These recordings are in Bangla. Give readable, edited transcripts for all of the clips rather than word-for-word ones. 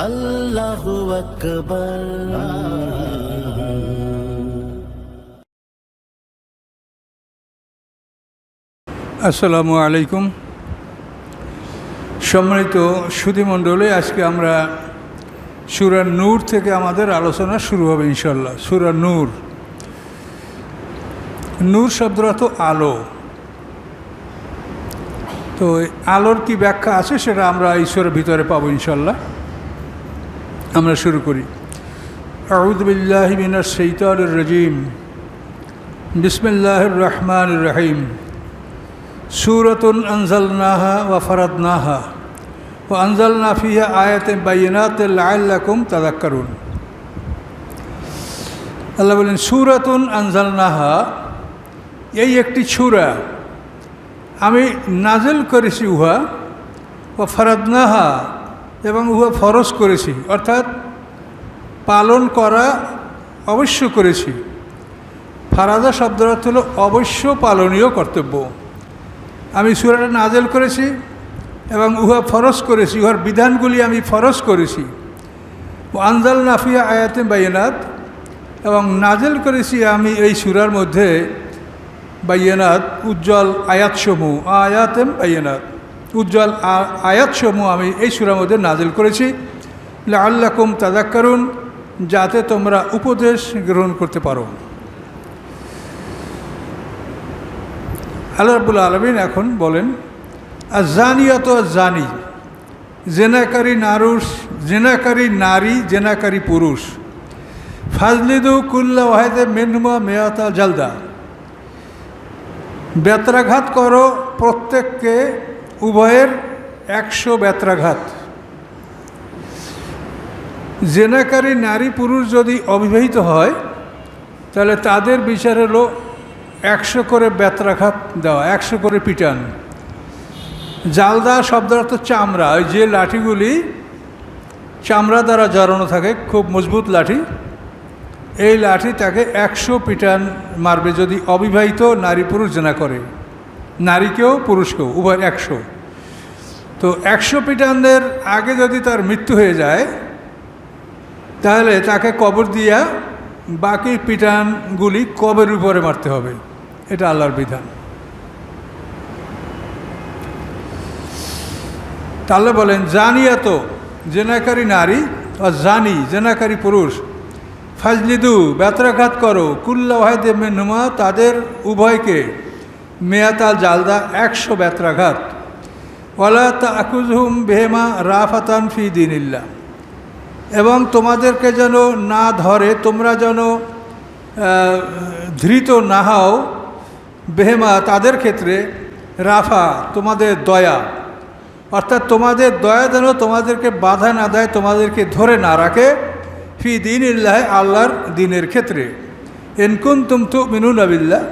আল্লাহু আকবার। আসসালামু আলাইকুম। সম্মানিত সুধীমণ্ডলী, আজকে আমরা সূরা নূর থেকে আমাদের আলোচনা শুরু হবে ইনশাল্লাহ। সূরা নূর, নূর শব্দটা তো আলো। তো আলোর কি ব্যাখ্যা আছে সেটা আমরা ঈশ্বরের ভিতরে পাবো ইনশাল্লাহ। আমরা শুরু করি। আউযু বিল্লাহি মিনাশ শাইতানির রাজীম, বিসমিল্লাহির রহমানির রহিম। সূরাতুন আনজালনাহা ওয়া ফারাদনাহা ওয়া আনজালনা ফিহা আয়াতিন বাইয়িনাতিন লাআল্লাকুম তাযাক্কারুন। আল্লাহ বলেন সূরাতুন আনজালনাহা, এই একটি সূরা আমি নাজিল করেছি, উহা ওয়া ফারাদনাহা, এবং উহা ফরজ করেছি, অর্থাৎ পালন করা অবশ্য করেছি। ফারাদা শব্দের অর্থ হলো অবশ্য পালনীয় কর্তব্য। আমি সূরাটা নাজিল করেছি এবং উহা ফরজ করেছি, উহার বিধানগুলি আমি ফরজ করেছি। ও আনজালনা ফিহা আয়াতিন বাইয়িনাত, এবং নাজিল করেছি আমি এই সূরার মধ্যে বাইয়িনাত, উজ্জ্বল আয়াতসমূহ। আয়াতিন বাইয়িনাত, উজ্জ্বল আয়াতসমূহ আমি এই সূরার মধ্যে নাজিল করেছি। লাআল্লাকুম তাযাক্কারুন, যাতে তোমরা উপদেশ গ্রহণ করতে পারো। আল্লাহ রাব্বুল আলামিন এখন বলেন আয-যানিয়াতু আয-যানি, জেনাকারী নারী, জেনাকারী পুরুষ, ফাজলিদু কুল্লা ওয়াহিদিন মিনহুমা মিআতা জালদা, বেত্রাঘাত করো প্রত্যেককে, উভয়ের 100 বেত্রাঘাত। জেনাকারী নারী পুরুষ যদি অবিবাহিত হয় তাহলে তাদের বিচার হলো 100 করে বেত্রাঘাত দেওয়া, 100 করে পিটান। জালদা শব্দের অর্থ চামড়া, ওই যে লাঠিগুলি চামড়া দ্বারা জড়ানো থাকে, খুব মজবুত লাঠি, এই লাঠি তাকে 100 পিটান মারবে যদি অবিবাহিত নারী পুরুষ জেনা করে, নারীকেও পুরুষকেও উভয় 100। তো 100 পিটানদের আগে যদি তার মৃত্যু হয়ে যায় তাহলে তাকে কবর দিয়া বাকি পিটানগুলি কবরের উপরে মারতে হবে। এটা আল্লাহর বিধান। তাহলে বলেন জানিয়াত, জেনাকারী নারী, আর জানি, জেনাকারী পুরুষ, ফাজলিদু, বেত্রাঘাত করো, কুল্লা ওয়াহিদিন মিনহুমা, তাদের উভয়কে, মিআতা জালদা, 100 বেত্রাঘাত। ওয়ালা তা'খুযহুম বিহিমা রাফাতান ফি দীনিল্লাহ, এবং তোমাদেরকে যেন না ধরে, তোমরা যেন ধৃত না হও, বেহেমা তাদের ক্ষেত্রে, রাফা তোমাদের দয়া, অর্থাৎ তোমাদের দয়া যেন তোমাদেরকে বাধা না দেয়, তোমাদেরকে ধরে না রাখে, ফি দীনিল্লাহ, আল্লাহর দিনের ক্ষেত্রে। ইন কুনতুম তু'মিনুনা বিল্লাহ,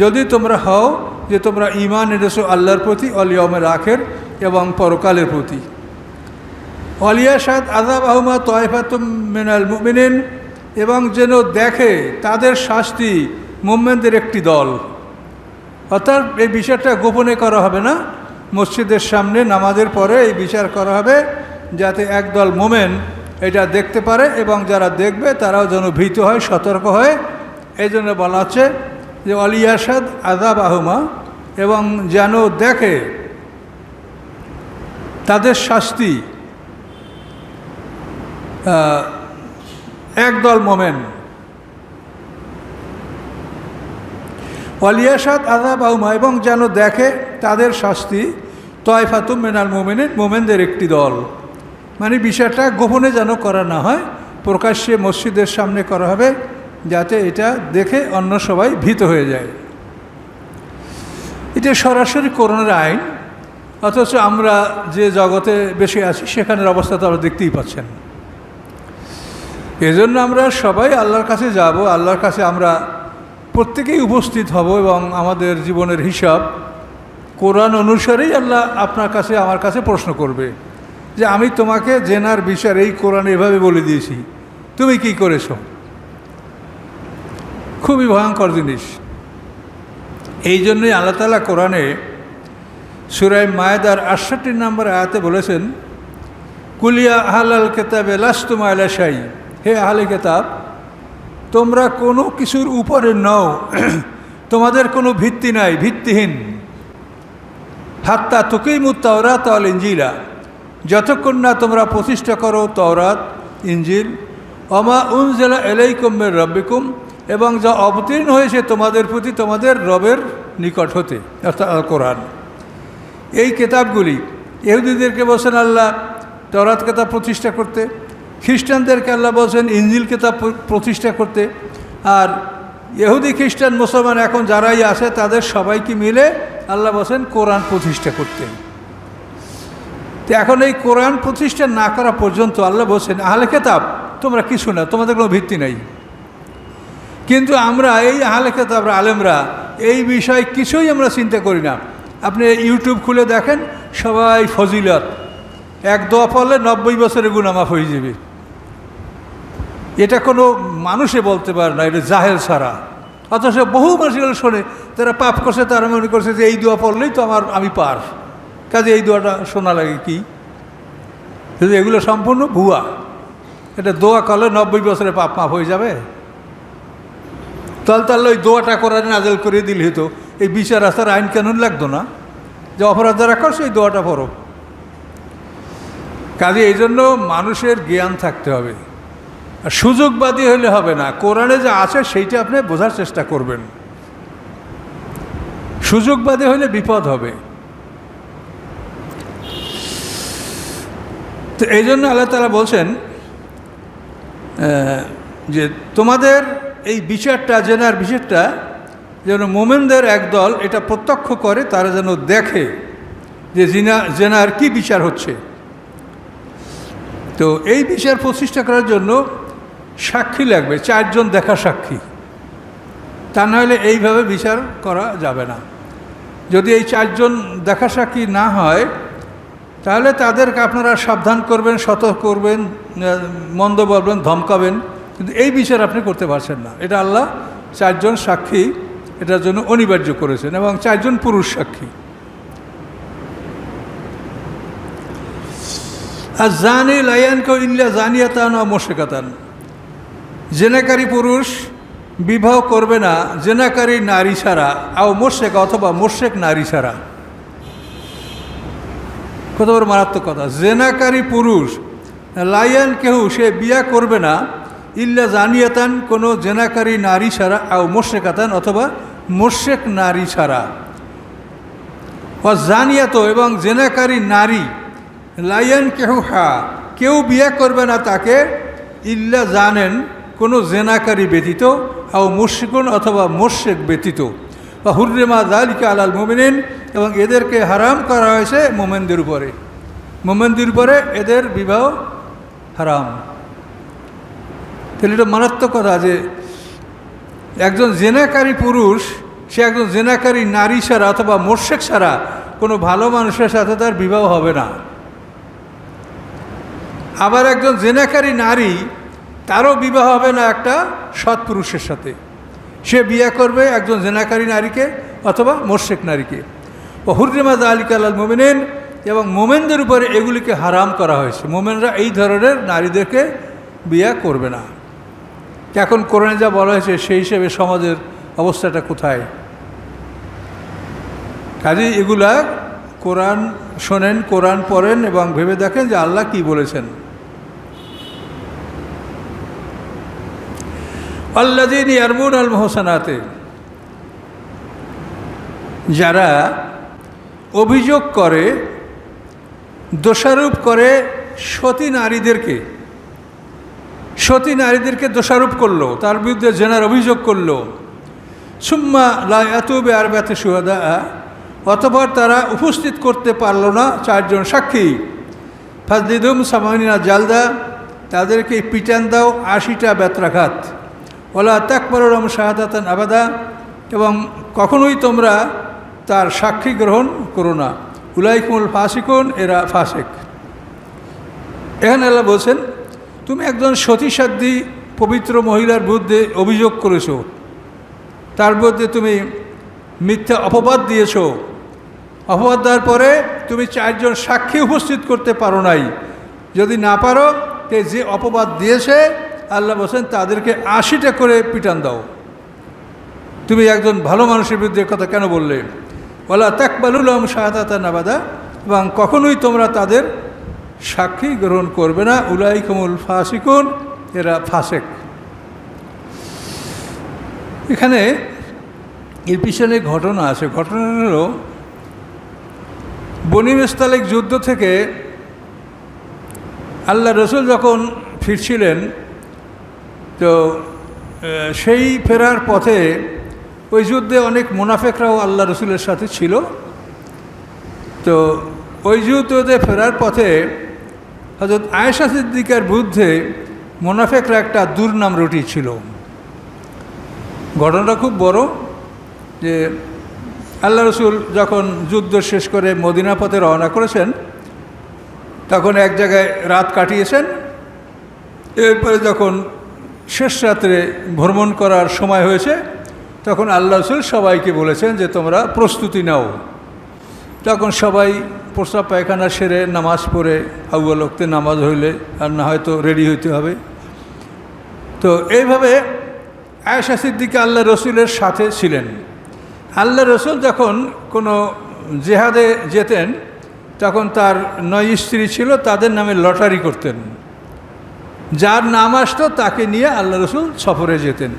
যদি তোমরা হও যে তোমরা ঈমান এনেছো আল্লাহর প্রতি, ওয়াল ইয়াউমিল আখির, এবং পরকালের প্রতি। ওয়ালিয়াশহাদ আযাবাহুমা তায়ফাতুম মিনাল মুমিনিন, এবং যেন দেখে তাদের শাস্তি মুমিনদের একটি দল। অর্থাৎ এই বিচারটা গোপনে করা হবে না, মসজিদের সামনে নামাজের পরে এই বিচার করা হবে, যাতে একদল মুমিন এটা দেখতে পারে এবং যারা দেখবে তারাও যেন ভীত হয়, সতর্ক হয়। এই জন্য বলা হচ্ছে যে ওয়ালিয়াশহাদ আযাবাহুমা, এবং যেন দেখে তাদের শাস্তি একদল মোমেন। ওয়ালিয়াশহাদ আযাবাহুমা, এবং যেন দেখে তাদের শাস্তি, তায়ফাতুম মিনাল মুমিনিন, মোমেনদের একটি দল। মানে বিষয়টা গোপনে যেন করা না হয়, প্রকাশ্যে মসজিদের সামনে করা হবে, যাতে এটা দেখে অন্য সবাই ভীত হয়ে যায়। এটা সরাসরি কোরআনের আইন, অথচ আমরা যে জগতে বেশি আছি সেখানের অবস্থা তো আমরা দেখতেই পাচ্ছেন। এজন্য আমরা সবাই আল্লাহর কাছে যাব, আল্লাহর কাছে আমরা প্রত্যেকেই উপস্থিত হব, এবং আমাদের জীবনের হিসাব কোরআন অনুসারেই আল্লাহ আপনার কাছে, আমার কাছে প্রশ্ন করবে যে আমি তোমাকে জেনার বিচার এই কোরআনে এভাবে বলে দিয়েছি, তুমি কি করেছো। খুবই ভয়ঙ্কর জিনিস। এই জন্যই আল্লাহ তাআলা কোরআনে সূরা মায়েদার ৬৮ নম্বর আয়াতে বলেছেন কুলিয়া আহলাল কিতাবে লাস্তুম আলা শাই, হে আহলে কিতাব তোমরা কোনো কিছুর উপরে নও, তোমাদের কোনো ভিত্তি নাই, ভিত্তিহীন। হাত্তা তুকিমুত তাওরাত ওয়াল ইনজিলা, যতক্ষণ না তোমরা প্রতিষ্ঠা করো তওরাত ইনজিল, ওমা উনজিলা ইলাইকুম মির রাব্বিকুম, এবং যা অবতীর্ণ হয়েছে তোমাদের প্রতি তোমাদের রবের নিকট হতে, অর্থাৎ আল কোরআন। এই কিতাবগুলি ইহুদিদেরকে বলছেন আল্লাহ তওরাত কিতাব প্রতিষ্ঠা করতে, খ্রিস্টানদেরকে আল্লাহ বলছেন ইনজিল কিতাব প্রতিষ্ঠা করতে, আর ইহুদি খ্রিস্টান মুসলমান এখন যারাই আছে তাদের সবাইকে মিলে আল্লাহ বলছেন কোরআন প্রতিষ্ঠা করতে। তো এখন এই কোরআন প্রতিষ্ঠা না করা পর্যন্ত আল্লাহ বলছেন আহলে কিতাব তোমরা কিছু না, তোমাদের কোনো ভিত্তি নেই। কিন্তু আমরা এই আহলে কিতাবরা আলেমরা এই বিষয় কিছুই আমরা চিন্তা করি না। আপনি ইউটিউব খুলে দেখেন, সবাই ফজিলত, এক দোয়া পড়লে 90 বছরের গুনাহ মাফ হয়ে যাবে। এটা কোনো মানুষে বলতে পারে না, এটা জাহেল ছাড়া। অথচ বহু মানুষগুলো শোনে, তারা পাপ করছে, তারা মনে করছে যে এই দোয়া পড়লেই তো আমি পার, কাজে এই দোয়াটা শোনা লাগে কি? কিন্তু এগুলো সম্পূর্ণ ভুয়া। এটা দোয়া করলে 90 বছরে পাপ মাফ হয়ে যাবে। তাহলে ওই দোয়াটা করার নাজেল করে দিলে হতো, এই বিচার আচার আইন কানুন লাগতো না, যে অপরাধ যারা করছে এই দোয়াটা পড়ো। কাজে এই জন্য মানুষের জ্ঞান থাকতে হবে, আর সুযোগবাদী হলে হবে না। কোরআনে যা আছে সেইটা আপনি বোঝার চেষ্টা করবেন। সুযোগবাদী হলে বিপদ হবে। তো এই জন্য আল্লাহ তাআলা বলছেন যে তোমাদের এই বিচারটা, জেনার বিচারটা যেন মোমেনদের একদল এটা প্রত্যক্ষ করে, তারা যেন দেখে যে জেনার কি বিচার হচ্ছে। তো এই বিচার প্রতিষ্ঠা করার জন্য সাক্ষী লাগবে, 4 জন দেখা সাক্ষী, তা নাহলে এইভাবে বিচার করা যাবে না। যদি এই 4 জন দেখা সাক্ষী না হয় তাহলে তাদেরকে আপনারা সাবধান করবেন, সতর্ক করবেন, মন্দ বলবেন, ধমকাবেন, কিন্তু এই বিচার আপনি করতে পারছেন না। এটা আল্লাহ 4 জন সাক্ষী এটার জন্য অনিবার্য করেছেন, এবং 4 জন পুরুষ সাক্ষী। আর জানি লায়ানকে ইল্লা জানিয়াতান ও মুশরিকাতান, জেনাকারী পুরুষ বিবাহ করবে না জেনাকারী নারী ছাড়া, আও মুশরিক অথবা মুশরিক নারী ছাড়া। কত বড় মারাত্মক কথা! জেনাকারী পুরুষ লায়ান কেউ সে বিয়া করবে না ইল্লা জানিয়াতান, কোনো জেনাকারী নারী ছাড়া, আও মুশরিকাতান অথবা মুশরিক নারী ছাড়া। ও জানিয়াত, এবং জেনাকারী নারী, লায়ান কেউ হা কেউ বিয়া করবে না তাকে ইল্লা জানেন কোনো জেনাকারী ব্যতীত, আও মুশরিকুন অথবা মুশরিক ব্যতীত। বা হুররিমা যালিকা আলাল মুমিনিন, এবং এদেরকে হারাম করা হয়েছে মোমেনদের উপরে। মোমেনদের উপরে এদের বিবাহ হারাম। তাহলে এটা মারাত্মক কথা যে একজন জেনাকারী পুরুষ সে একজন জেনাকারী নারী ছাড়া অথবা মুশরিক ছাড়া কোনো ভালো মানুষের সাথে তার বিবাহ হবে না। আবার একজন জেনাকারী নারী, তারও বিবাহ হবে না একটা সৎ পুরুষের সাথে। সে বিয়ে করবে একজন জেনাকারী নারীকে অথবা মুশরিক নারীকে। ও হুররিমা যালিকা আলাল মুমিনিন, এবং মোমেনদের উপরে এগুলিকে হারাম করা হয়েছে। মোমেনরা এই ধরনের নারীদেরকে বিয়ে করবে না। এখন কোরআনে যা বলা হয়েছে সেই হিসেবে সমাজের অবস্থাটা কোথায়? কাজেই এগুলা কোরআন শোনেন, কোরআন পড়েন এবং ভেবে দেখেন যে আল্লাহ কি বলেছেন। আল্লাযীনা ইয়ারমুনাল মুহসানাতে, যারা অভিযোগ করে, দোষারোপ করে সতী নারীদেরকে দোষারোপ করলো, তার বিরুদ্ধে জেনার অভিযোগ করলো। সুম্মা লা ইয়াতুবু আরবাতে শুহাদা, অতঃপর তারা উপস্থিত করতে পারল না 4 জন সাক্ষী। ফাজলিদুম সামানিনা জালদা, তাদেরকে পিটান দাও 80টা বেত্রাঘাত। ওলা তাকবারুম শাহাদাতান আবাদা, এবং কখনোই তোমরা তার সাক্ষী গ্রহণ করো না। উলাইকুমুল ফাসিকুন, এরা ফাসিক। এখানে আল্লাহ বলছেন তুমি একজন সতীসাধ্যী পবিত্র মহিলার বিরুদ্ধে অভিযোগ করেছো, তার বিরুদ্ধে তুমি মিথ্যা অপবাদ দিয়েছো। অপবাদ দেওয়ার পরে তুমি 4 জন সাক্ষী উপস্থিত করতে পারো নাই যদি না পারো যে অপবাদ দিয়েছে আল্লাহ বলছেন তাদেরকে 80টা করে পিটান দাও। তুমি একজন ভালো মানুষের বিরুদ্ধে কথা কেন বললে? ওয়ালা তাকবালুলাহুম শাহাদাতান আবাদা, এবং কখনোই তোমরা তাদের সাক্ষী গ্রহণ করবে না। উলাইকুমুল ফাসিকুন, এরা ফাসেক। এখানে এর পিছনে ঘটনা আছে। ঘটনা হলো বনি মুস্তালিক যুদ্ধ থেকে আল্লাহ রসুল যখন ফিরছিলেন, তো সেই ফেরার পথে ওই যুদ্ধে অনেক মুনাফেকরাও আল্লাহ রসুলের সাথে ছিল। তো ওই যুদ্ধে ফেরার পথে হযরত আয়েশা সিদ্দিকার বিরুদ্ধে মুনাফেকরা একটা দুর্নাম রটিয়েছিল। ঘটনাটা খুব বড়, যে আল্লাহ রসুল যখন যুদ্ধ শেষ করে মদিনা পথে রওনা করেছেন, তখন এক জায়গায় রাত কাটিয়েছেন। এরপরে যখন শেষ রাত্রে ভ্রমণ করার সময় হয়েছে, তখন আল্লাহ রসুল সবাইকে বলেছেন যে তোমরা প্রস্তুতি নাও। তখন সবাই প্রস্রাব পায়খানা সেরে নামাজ পড়ে, আউয়াল ওয়াক্তে নামাজ হইলে আর না হয়তো রেডি হইতে হবে। তো এইভাবে আয়েশা সিদ্দিকা আল্লাহ রসুলের সাথে ছিলেন। আল্লাহ রসুল যখন কোনো জেহাদে যেতেন, তখন তার 9 স্ত্রী ছিল, তাদের নামে লটারি করতেন। যার নাম আসতো তাকে নিয়ে আল্লাহ রসুল সফরে যেতেন।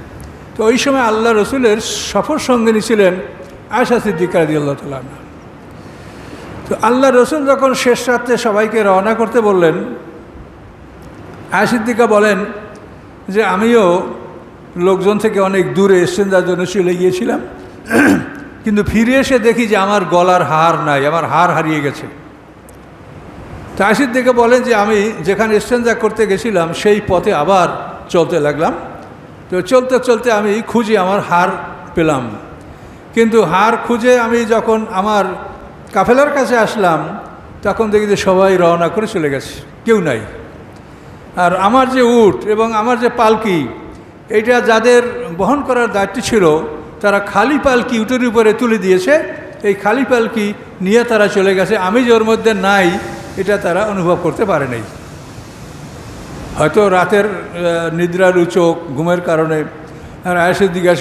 তো ওই সময় আল্লাহ রসুলের সফর সঙ্গিনী ছিলেন আয়েশা সিদ্দিকা রাদিয়াল্লাহু তাআলা আনহা। তো আল্লাহ রসুল যখন শেষ রাত্রে সবাইকে রওনা করতে বললেন, আয়েশা সিদ্দিকা বলেন যে আমিও লোকজন থেকে অনেক দূরে ইস্তেনজার জন্য চলে গিয়েছিলাম, কিন্তু ফিরে এসে দেখি যে আমার গলার হার নাই, আমার হার হারিয়ে গেছে। তো আয়েশা সিদ্দিকা বলেন যে আমি যেখানে ইস্তেনজা করতে গেছিলাম সেই পথে আবার চলতে লাগলাম। তো চলতে চলতে আমি খুঁজে আমার হার পেলাম, কিন্তু হার খুঁজে আমি যখন আমার কাফেলার কাছে আসলাম, তখন দেখি যে সবাই রওনা করে চলে গেছে, কেউ নাই। আর আমার যে উট এবং আমার যে পালকি, এইটা যাদের বহন করার দায়িত্ব ছিল, তারা খালি পালকি উটের উপরে তুলে দিয়েছে। এই খালি পালকি নিয়ে তারা চলে গেছে। আমি যে ওর মধ্যে নাই এটা তারা অনুভব করতে পারে নাই। হয়তো রাতের নিদ্রার চোখ ঘুমের কারণে। আর আয়েশা সিদ্দিকা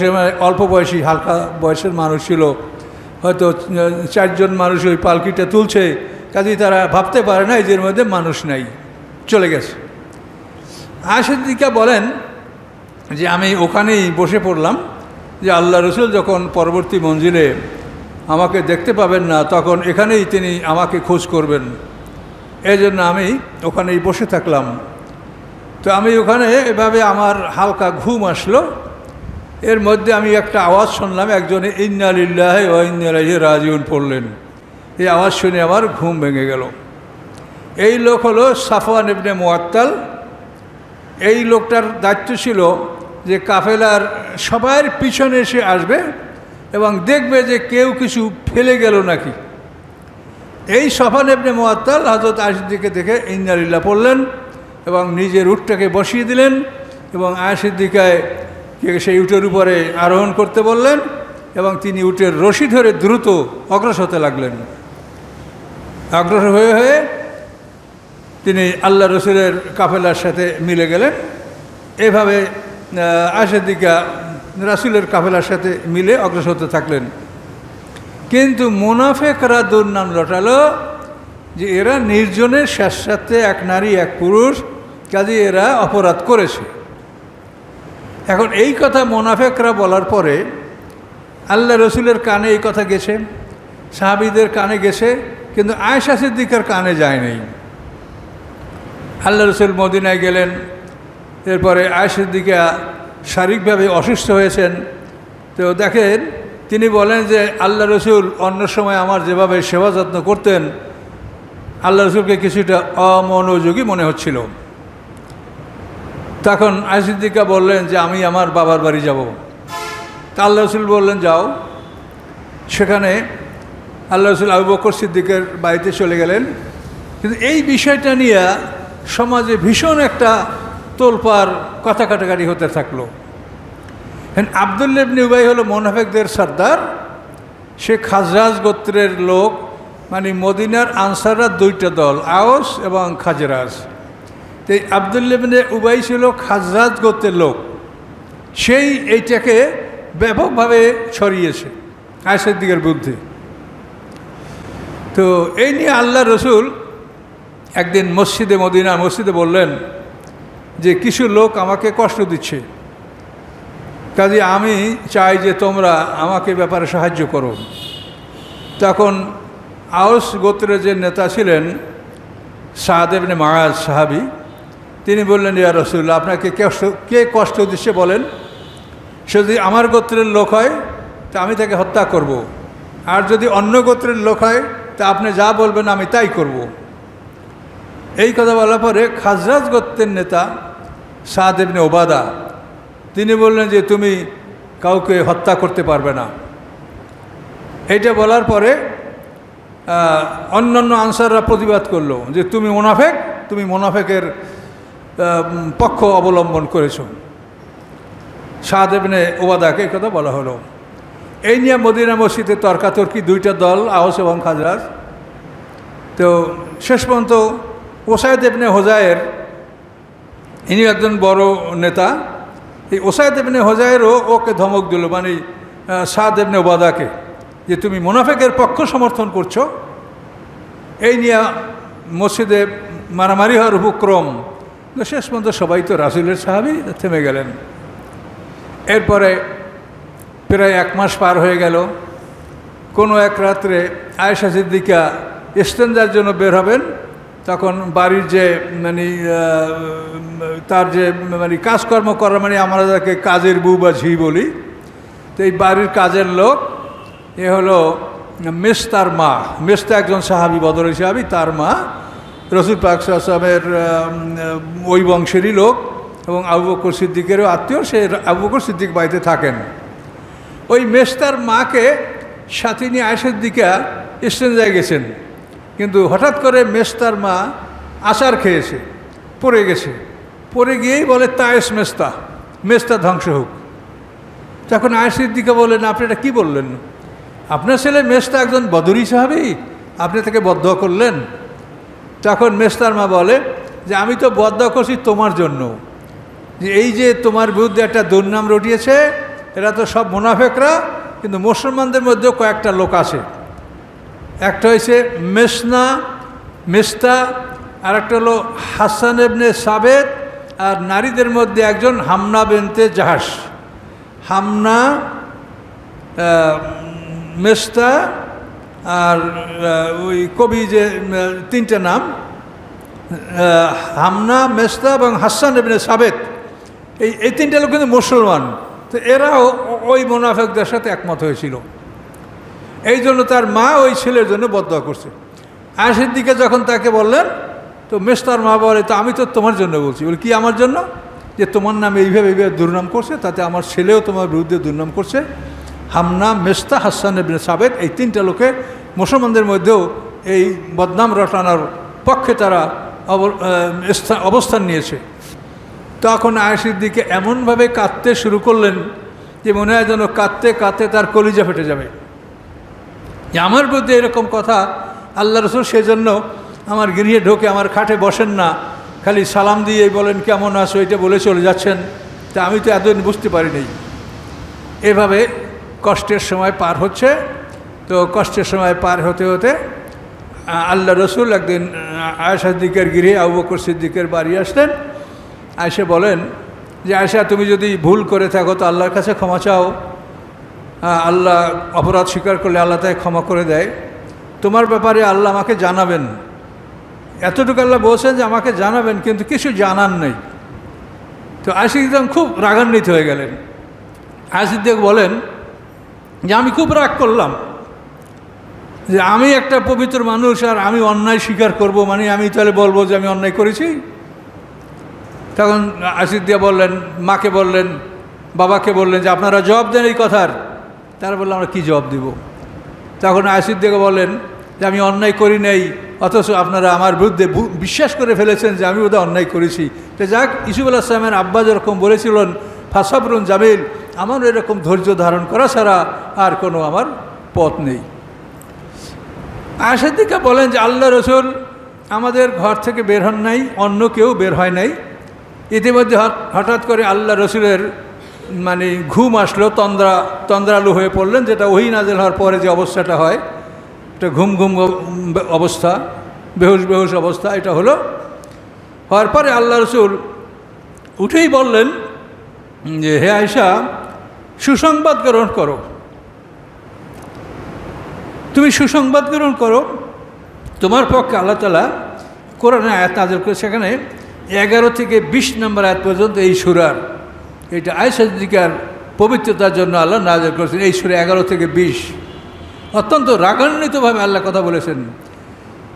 অল্প বয়সী হালকা বয়সের মানুষ ছিল, হয়তো 4 জন মানুষ ওই পালকিটা তুলছে, কাজেই তারা ভাবতে পারে না এর মধ্যে মানুষ নাই, চলে গেছে। আয়েশা সিদ্দিকা বলেন যে আমি ওখানেই বসে পড়লাম, যে আল্লাহ রসুল যখন পরবর্তী মঞ্জিলে আমাকে দেখতে পাবেন না, তখন এখানেই তিনি আমাকে খোঁজ করবেন। এই জন্য আমি ওখানেই বসে থাকলাম। তো আমি ওখানে এভাবে আমার হালকা ঘুম আসলো। এর মধ্যে আমি একটা আওয়াজ শুনলাম, একজনে ইন্না লিল্লাহি ওয়া ইন্না ইলাইহি রাজিউন পড়লেন। এই আওয়াজ শুনে আমার ঘুম ভেঙে গেল। এই লোক হলো সাফওয়ান ইবনে মুআত্তাল। এই লোকটার দায়িত্ব ছিল যে কাফেলার সবার পিছনে এসে আসবে এবং দেখবে যে কেউ কিছু ফেলে গেল নাকি। এই সাফওয়ান ইবনে মুআত্তাল হযরত আয়েশা সিদ্দিকাকে দেখে ইন্না লিল্লাহ পড়লেন এবং নিজের উটটাকে বসিয়ে দিলেন এবং আয়েশা সিদ্দিকায় সেই উটের উপরে আরোহণ করতে বললেন এবং তিনি উটের রশি ধরে দ্রুত অগ্রসর হতে লাগলেন। অগ্রসর হয়ে হয়ে তিনি আল্লাহ রসুলের কাফেলার সাথে মিলে গেলেন। এভাবে আয়েশা সিদ্দিকা রাসূলের কাফেলার সাথে মিলে অগ্রসর হতে থাকলেন। কিন্তু মুনাফিকরা দুর্নাম রটালো যে এরা নির্জনের শেষ রাতে এক নারী এক পুরুষ, কাজে এরা অপরাধ করেছে। এখন এই কথা মুনাফিকরা বলার পরে আল্লাহ রসুলের কানে এই কথা গেছে, সাহাবীদের কানে গেছে, কিন্তু আয়েশা সিদ্দিকার কানে যায় নাই। আল্লাহ রসুল মদিনায় গেলেন। এরপরে আয়েশা সিদ্দিকা শারীরিকভাবে অসুস্থ হয়েছেন। তো দেখেন, তিনি বলেন যে আল্লাহ রসুল অন্য সময় আমার যেভাবে সেবা যত্ন করতেন, আল্লাহ রসুলকে কিছুটা অমনোযোগী মনে হচ্ছিল। তখন আয়েশা সিদ্দিকা বললেন যে আমি আমার বাবার বাড়ি যাব। তা আল্লাহ রসুল বললেন যাও। সেখানে আল্লাহ রসুল আবু বকর সিদ্দিকের বাড়িতে চলে গেলেন। কিন্তু এই বিষয়টা নিয়ে সমাজে ভীষণ একটা তোলপাড় কথা কাটাকাটি হতে থাকলো। আব্দুল্লাহ ইবনে উবাই হলো মুনাফিকদের সর্দার। সে খাজরাজ গোত্রের লোক, মানে মদিনার আনসাররা 2টা দল, আওস এবং খাজরাজ। তো এই আব্দুল্লাহ ইবনে উবাই ছিল খাজরাজ গোত্রের লোক, সেই এইটাকে ব্যাপকভাবে ছড়িয়েছে আয়েশা সিদ্দিকার বিরুদ্ধে। তো এই নিয়ে আল্লাহ রসুল একদিন মসজিদে বললেন যে কিছু লোক আমাকে কষ্ট দিচ্ছে, কাজে আমি চাই যে তোমরা আমাকে ব্যাপারে সাহায্য করো। তখন আউস গোত্রের যে নেতা ছিলেন সাদ ইবনে মুআজ সাহাবী, তিনি বললেন, ইয়া রাসূলুল্লাহ, আপনাকে কে কষ্ট দিচ্ছে বলেন, সে যদি আমার গোত্রের লোক হয় তা আমি তাকে হত্যা করব, আর যদি অন্য গোত্রের লোক হয় তা আপনি যা বলবেন আমি তাই করব। এই কথা বলার পরে খাজরাজ গোত্রের নেতা সাদ ইবনে উবাদা তিনি বললেন যে তুমি কাউকে হত্যা করতে পারবে না। এইটা বলার পরে অন্যান্য আনসাররা প্রতিবাদ করলো যে তুমি মুনাফেকের পক্ষ অবলম্বন করেছো। সাদ ইবনে উবাদাকে এই কথা বলা হলো। এই নিয়ে মদিনা মসজিদে তর্কাতর্কি, দুইটা দল, আওস এবং খাজরাজ। তো শেষ পর্যন্ত ওসাইদ ইবনে হুযায়ের, ইনি একজন বড় নেতা, এই ওসাইদ ইবনে হুযায়েরও ওকে ধমক দিল, মানে সাদ ইবনে উবাদাকে, যে তুমি মুনাফিকের পক্ষ সমর্থন করছো। এই নিয়ে মসজিদে মারামারি হওয়ার উপক্রম। শেষ পর্যন্ত সবাই তো রাসূলের সাহাবী, থেমে গেলেন। এরপরে প্রায় 1 মাস পার হয়ে গেল। কোনো এক রাত্রে আয়েশা সিদ্দিকা ইস্তেনজার জন্য বের হবেন, তখন বাড়ির যে তার যে কাজকর্ম করা, আমরা যাকে কাজের বউ বা ঝি বলি, তো এই বাড়ির কাজের লোক এ হলো মেস্তার মা। মেস্তা একজন সাহাবী, বদরের সাহাবী, তার মা রাসূল পাক সাল্লাল্লাহু আলাইহি ওয়াসাল্লামের ওই বংশেরই লোক এবং আবু বকর সিদ্দিকেরও আত্মীয়। সে আবু বকর সিদ্দিক বাড়িতে থাকেন। ওই মেস্তার মাকে সাথে নিয়ে আয়েশা সিদ্দিকা ইস্তেনজায় গেছেন, কিন্তু হঠাৎ করে মেস্তার মা আচার খেয়েছে, পড়ে গেছে। পড়ে গিয়েই বলে তায়েস মেস্তা ধ্বংস হোক। তখন আয়েশা সিদ্দিকা বললেন, আপনি এটা কী বললেন? আপনার ছেলে মেস্তা একজন বদরি সাহাবী, আপনি তাকে বদদোয়া করলেন? তখন মেস্তার মা বলে যে আমি তো বদদোয়া করছি তোমার জন্য, যে এই যে তোমার বিরুদ্ধে একটা দুর্নাম রটিয়েছে, এরা তো সব মুনাফিকরা, কিন্তু মুসলমানদের মধ্যেও কয়েকটা লোক আছে। একটা হয়েছে মেস্তা, আর একটা হলো হাসান ইবনে সাবেত, আর নারীদের মধ্যে একজন হামনা বিনতে জাহাশ। হামনা, মেস্তা, আর ওই কবি যে 3টে নাম, হামনা, মেস্তা এবং হাসান ইবনে সাবেত, এই 3টে লোক কিন্তু মুসলমান। তো এরাও ওই মুনাফিকদের সাথে একমত হয়েছিল। এই জন্য তার মা ওই ছেলের জন্য বদদোয়া করছে। আয়েশা সিদ্দিকা যখন তাকে বললেন, তো মেস্তার মা বলে, তো আমি তো তোমার জন্য বলছি। বলে কি আমার জন্য? যে তোমার নামে এইভাবে দুর্নাম করছে, তাতে আমার ছেলেও তোমার বিরুদ্ধে দুর্নাম করছে। হামনা, মেস্তা, হাসান ইবনে সাবেত, এই 3টা লোকে মুসলমানদের মধ্যেও এই বদনাম রটানোর পক্ষে তারা অবস্থান নিয়েছে। তখন আয়েশা সিদ্দিকা এমনভাবে কাঁদতে শুরু করলেন যে মনে হয় যেন কাঁদতে কাঁদতে তার কলিজা ফেটে যাবে, যে আমার বিরুদ্ধে এরকম কথা। আল্লাহ রসুল সেজন্য আমার গৃহে ঢোকে আমার খাটে বসেন না, খালি সালাম দিয়ে বলেন কেমন আছো, এটা বলে চলে যাচ্ছেন। তা আমি তো এতদিন বুঝতে পারিনি। এভাবে কষ্টের সময় পার হচ্ছে। তো কষ্টের সময় পার হতে হতে আল্লাহ রসুল একদিন আয়েশা সিদ্দিকার গৃহে আবু বকর সিদ্দিকের বাড়ি আসলেন। আয়েশা বলেন যে, আয়েশা, তুমি যদি ভুল করে থাকো তো আল্লাহর কাছে ক্ষমা চাও। আল্লাহ অপরাধ স্বীকার করলে আল্লাহ তাই ক্ষমা করে দেয়। তোমার ব্যাপারে আল্লাহ আমাকে জানাবেন। এতটুকু আল্লাহ বলছেন যে আমাকে জানাবেন, কিন্তু কিছু জানান নেই। তো আয়েশা সিদ্দিক খুব রাগান্বিত হয়ে গেলেন। আয়েশা সিদ্দিক বলেন যে আমি খুব রাগ করলাম যে আমি একটা পবিত্র মানুষ আর আমি অন্যায় স্বীকার করব, মানে আমি তাহলে বলবো যে আমি অন্যায় করেছি। তখন আয়েশা সিদ্দিকা বললেন, মাকে বললেন, বাবাকে বললেন যে আপনারা জবাব দেন এই কথার। তারা বললেন আমরা কী জবাব দিব? তখন আয়েশা সিদ্দিকা বলেন যে আমি অন্যায় করি নাই, অথচ আপনারা আমার বিরুদ্ধে বিশ্বাস করে ফেলেছেন যে আমি বোধহয় অন্যায় করেছি। তো যাক, ইউসুফ আলাইহিস সালামের আব্বা যেরকম বলেছিলেন ফাসাবরুন জামিল, আমার এরকম ধৈর্য ধারণ করা ছাড়া আর কোনো আমার পথ নেই। আয়েশা সিদ্দিকা বলেন যে আল্লাহ রসুল আমাদের ঘর থেকে বের হন নাই, অন্য কেউ বের হয় নাই। ইতিমধ্যে হঠাৎ করে আল্লাহ রসুলের মানে ঘুম আসলো, তন্দ্রালু হয়ে পড়লেন, যেটা ওহী নাযিল হওয়ার পরে যে অবস্থাটা হয়, একটা ঘুম ঘুম অবস্থা, বেহুশ বেহুশ অবস্থা এটা হলো। হওয়ার পরে আল্লাহ রসুল উঠেই বললেন যে হে আয়েশা, সুসংবাদ গ্রহণ করো, তুমি সুসংবাদ গ্রহণ করো, তোমার পক্ষে আল্লাহ তাআলা কোরআনে আয়াত নাযিল করে, সেখানে 11 থেকে 20 নম্বর আয়াত পর্যন্ত এই সূরার, এটা আয়েশা সিদ্দিকার পবিত্রতার জন্য আল্লাহ নাযিল করেছেন। এই সূরা 11 থেকে 20 অত্যন্ত রাগান্বিতভাবে আল্লাহ কথা বলেছেন।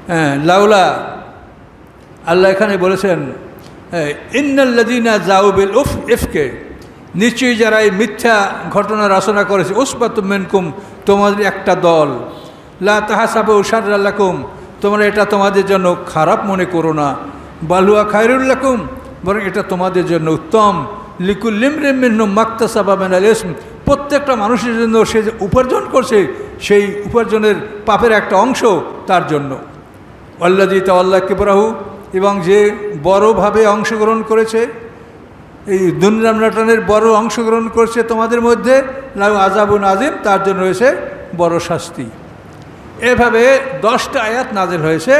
হ্যাঁ, লাউলা আল্লাহ এখানে বলেছেন ইন্নাল্লাযীনা যাউ বিল ইফকে, নিশ্চয়ই যারা এই মিথ্যা ঘটনা রচনা করেছে, উসবাতুম মিনকুম, তোমাদের একটা দল, লা তাহাসাবু শাররাল লাকুম, তোমরা এটা তোমাদের জন্য খারাপ মনে করো না, বাল হুয়া খায়রুল লাকুম, বরং এটা তোমাদের জন্য উত্তম, লিকুল্লি ইমরিন মিনহুম মাকতাসাবা মিনাল ইসম, প্রত্যেকটা মানুষের জন্য সে যে উপার্জন করছে সেই উপার্জনের পাপের একটা অংশ তার জন্য। আল্লাযী তাওয়াল্লা কিবরাহু, এবং যে বড়ভাবে অংশগ্রহণ করেছে, এই দুর্নামরাটানের বড় অংশগ্রহণ করছে তোমাদের মধ্যে, লাহু আযাবুন আযীম, তার জন্য রয়েছে বড় শাস্তি। এভাবে 10টা আয়াত নাযিল হয়েছে।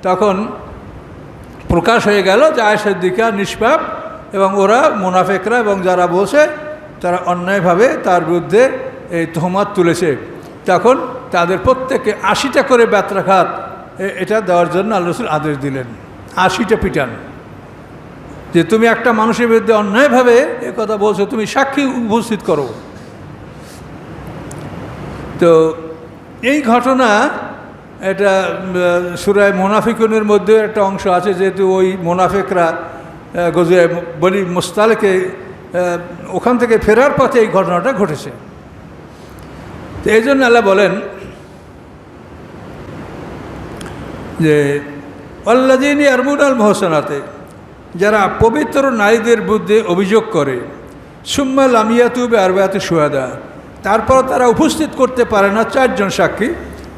তখন প্রকাশ হয়ে গেল যে আয়েশা সিদ্দিকা নিষ্পাপ এবং ওরা মুনাফিকরা এবং যারা বলছে তারা অন্যায়ভাবে তার বিরুদ্ধে এই তহমত তুলেছে। তখন তাদের প্রত্যেককে 80টা করে বেত্রাঘাত এটা দেওয়ার জন্য আল্লাহ রাসূল আদেশ দিলেন, 80টা পিটান, যে তুমি একটা মানুষের বিরুদ্ধে অন্যায়ভাবে এ কথা বলছো, তুমি সাক্ষী উপস্থিত করো। তো এই ঘটনা এটা সূরা মুনাফিকুনের মধ্যে একটা অংশ আছে, যেহেতু ওই মুনাফিকরা গজওয়ে বনি মুস্তালিকে ওখান থেকে ফেরার পথে এই ঘটনাটা ঘটেছে। তো এই জন্য আল্লাহ বলেন যে আল্লাযীনা ইয়ারমুনাল মুহসানাতে, যারা পবিত্র নারীদের বিরুদ্ধে অভিযোগ করে, সুম্মা লাম ইয়াতু বিআরবাতি শুহাদা, তারপর তারা উপস্থিত করতে পারে না 4 জন সাক্ষী,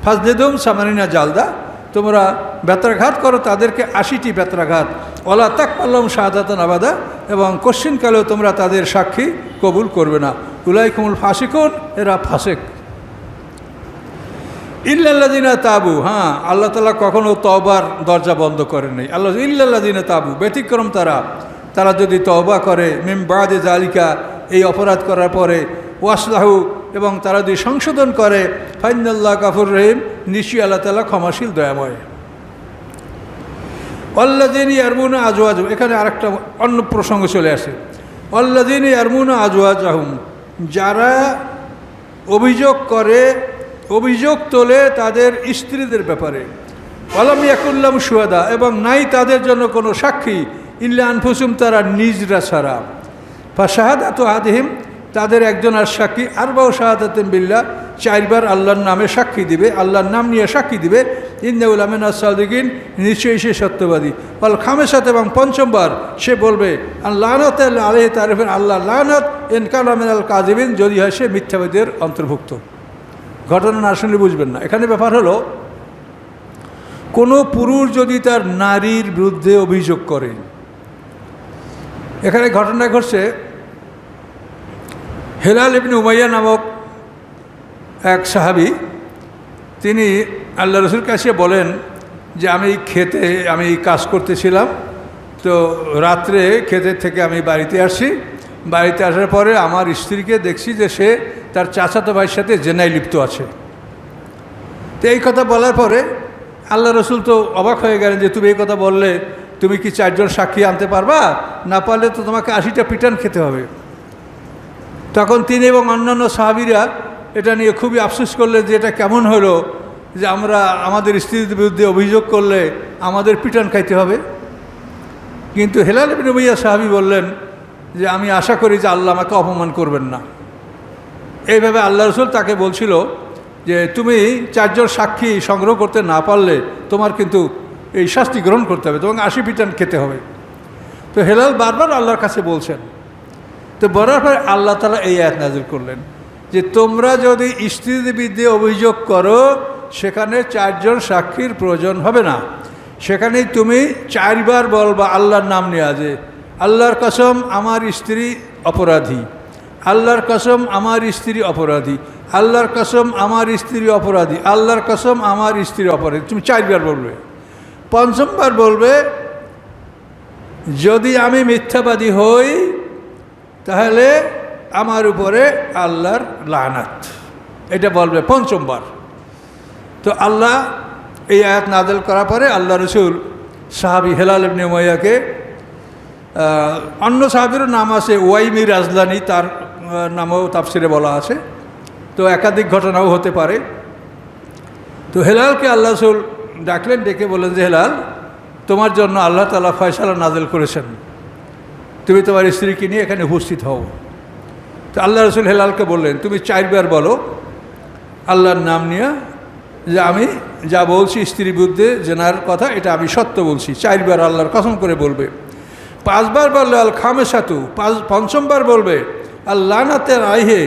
ফাজলিদুম সামানিনা জালদা, তোমরা বেত্রাঘাত করো তাদেরকে 80টি বেত্রাঘাত, ওয়ালা তাকবালুহুম শাহাদাতান আবাদা, এবং কোশ্চিনকালেও তোমরা তাদের সাক্ষী কবুল করবে না। উলাইকুমুল ফাসিকুন, এরা ফাসেক। ইল্লাল্লাযীনা তাবু, হ্যাঁ, আল্লাহ তাআলা কখনো তওবার দরজা বন্ধ করেন নাই। আল্লাহ ইল্লাল্লাযীনা তাবু, ব্যতিক্রম তারা যদি তওবা করে, মিন বাদি যালিকা, এই অপরাধ করার পরে, ওয়াসলাহু, এবং তারা যদি সংশোধন করে, ফাইনাল্লাহু গাফুরুর রহিম, নিশ্চয়ই আল্লাহ তাআলা ক্ষমাশীল দয়াময়। আল্লাযীনা ইয়ারমুনা আজওয়াজাহুম, এখানে আরেকটা অন্য প্রসঙ্গ চলে আসে। আল্লাযীনা ইয়ারমুনা আজওয়াজাহুম, যারা অভিযোগ করে, অভিযোগ তোলে তাদের স্ত্রীদের ব্যাপারে, ওয়ালাম ইয়াকুল লাহুম শুহাদা, এবং নাই তাদের জন্য কোনো সাক্ষী, ইল্লা আনফুসুহুম, তারা নিজরা ছাড়া, ফাশাহাদাতু আহাদিহিম, তাদের একজন আর সাক্ষী, আরবাউ শাহাদাতিন বিল্লাহ, 4 বার আল্লাহর নামে সাক্ষী দিবে, আল্লাহর নাম নিয়ে সাক্ষী দিবে, ইন্নাহু লামিনাস সাদিকিন, নিশ্চয়ই সে সত্যবাদী, ওয়াল খামিসাত, এবং 5বার সে বলবে লানাত আলাইহি, তার উপর আল্লাহ লানাত, ইন কানা মিনাল কাযিবিন, যদি হয় সে মিথ্যাবাদীদের অন্তর্ভুক্ত। ঘটনা না শুনলে বুঝবেন না। এখানে ব্যাপার হলো, কোনো পুরুষ যদি তার নারীর বিরুদ্ধে অভিযোগ করে, এখানে ঘটনা ঘটছে, হেলাল ইবনে উমাইয়া নামক এক সাহাবী, তিনি আল্লাহ রাসূলের কাছে বলেন যে আমি কাজ করতেছিলাম, তো রাত্রে ক্ষেতের থেকে আমি বাড়িতে আসি, বাড়িতে আসার পরে আমার স্ত্রীকে দেখছি যে সে তার চাচাতো ভাইয়ের সাথে জেনায় লিপ্ত আছে। তো এই কথা বলার পরে আল্লাহ রাসূল তো অবাক হয়ে গেলেন যে তুমি এই কথা বললে তুমি কি 4 জন সাক্ষী আনতে পারবা? না পারলে তো তোমাকে 80টা পিটান খেতে হবে। তখন তিনি এবং অন্যান্য সাহাবীরা এটা নিয়ে খুবই আফসোস করলেন যে এটা কেমন হলো যে আমরা আমাদের স্ত্রীর বিরুদ্ধে অভিযোগ করলে আমাদের পিটান খাইতে হবে। কিন্তু হেলাল ইবনে উমাইয়া সাহাবী বললেন যে আমি আশা করি যে আল্লাহ আমাকে অপমান করবেন না। এইভাবে আল্লাহ রাসূল তাকে বলছিল যে তুমি 4 জন সাক্ষী সংগ্রহ করতে না পারলে তোমার কিন্তু এই শাস্তি গ্রহণ করতে হবে, তোমাকে 80 পিটান খেতে হবে। তো হেলাল বারবার আল্লাহর কাছে বলছেন। তো বলার পরে আল্লাহ তাআলা এই আয়াত নাযিল করলেন যে তোমরা যদি স্ত্রীর বিরুদ্ধে অভিযোগ করো সেখানে 4 জন সাক্ষীর প্রয়োজন হবে না, সেখানেই তুমি 4 বার বলবা আল্লাহর নাম নিয়ে, যে আল্লাহর কসম আমার স্ত্রী অপরাধী, আল্লাহর কসম আমার স্ত্রী অপরাধী, আল্লাহর কসম আমার স্ত্রী অপরাধী, আল্লাহর কসম আমার স্ত্রী অপরাধী। তুমি 4 বার বলবে। 5বার বলবে যদি আমি মিথ্যাবাদী হই তাহলে আমার উপরে আল্লাহর লানাত, এটা বলবে 5বার। তো আল্লাহ এই আয়াত নাযিল করার পরে আল্লাহ রসুল সাহাবী হেলাল ইবনে উমাইয়াকে, অন্য সাহাবীরও নাম আছে, ওয়াইমি রাজলানি, তার নামও তাফসিরে বলা আছে, তো একাধিক ঘটনাও হতে পারে। তো হেলালকে আল্লাহ রসুল ডাকলেন, ডেকে বলেন যে হেলাল, তোমার জন্য আল্লাহ তাআলা ফয়সালা নাযিল করেছেন, তুমি তোমার স্ত্রীকে নিয়ে এখানে উপস্থিত হও। তো আল্লাহ রসুল হেলালকে বললেন তুমি 4 বার বলো আল্লাহর নাম নিয়ে যে আমি যা বলছি স্ত্রীর বিরুদ্ধে জেনার কথা এটা আমি সত্য বলছি। 4 বার আল্লাহর কসম করে বলবে। 5 বার বললে আল খামেসাতু, 5বার বলবে আল্লাহ নাতের আইহে,